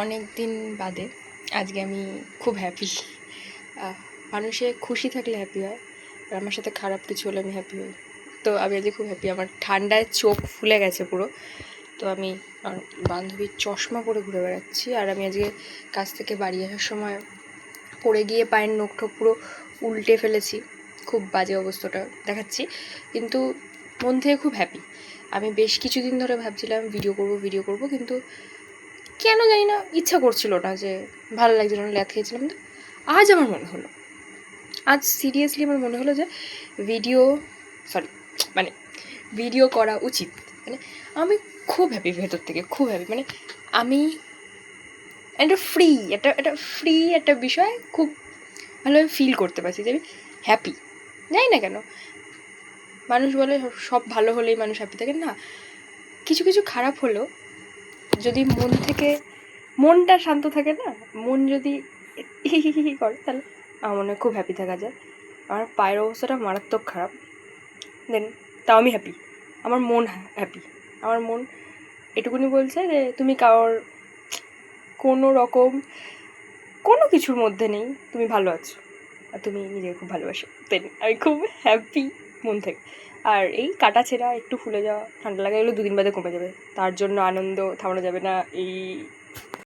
অনেক দিন বাদে আজকে আমি খুব হ্যাপি। মানুষে খুশি থাকলে হ্যাপি হয়, আর আমার সাথে খারাপ কিছু হলে আমি হ্যাপি হই। তো আমি আজকে খুব হ্যাপি। আমার ঠান্ডায় চোখ ফুলে গেছে পুরো। তো আমি বান্ধবীর চশমা পরে ঘুরে বেড়াচ্ছি। আর আমি আজকে কাজ থেকে বাড়ি আসার সময় পড়ে গিয়ে পায়ের নখ ঠোক পুরো উল্টে ফেলেছি। খুব বাজে অবস্থাটা দেখাচ্ছি, কিন্তু মন থেকে খুব হ্যাপি। আমি বেশ কিছুদিন ধরে ভাবছিলাম ভিডিও করব, কিন্তু কেন জানি না ইচ্ছা করছিল না, যে ভালো লাগছিল না, ল্যাথ খেয়েছিলাম। তো আজ আমার মনে হলো, আজ সিরিয়াসলি আমার মনে হলো যে ভিডিও মানে ভিডিও করা উচিত। মানে আমি খুব হ্যাপি ভেতর থেকে, খুব হ্যাপি। মানে আমি একটা বিষয় খুব ভালোভাবে ফিল করতে পারছি যে আমি হ্যাপি। জানি না কেন মানুষ বলে সব ভালো হলেই মানুষ হ্যাপি থাকে, না, কিছু কিছু খারাপ হলেও যদি মন থেকে মনটা শান্ত থাকে, না, মন যদি করে, তাহলে আমার মনে হয় খুব হ্যাপি থাকা যায়। আমার পায়ের অবস্থাটা মারাত্মক খারাপ, দেন তাও আমি হ্যাপি। আমার মন হ্যাপি। আমার মন এটুকুনি বলছে যে তুমি কারোর কোনো কিছুর মধ্যে নেই, তুমি ভালো আছো আর তুমি নিজেকে খুব ভালোবাসো। দেন আমি খুব হ্যাপি মন থেকে। আর এই কাটা ছেঁড়া, একটু ফুলে যাওয়া, ঠান্ডা লাগা, এগুলো 2 দিন বাদে কমে যাবে। তার জন্য আনন্দ থামানো যাবে না। এই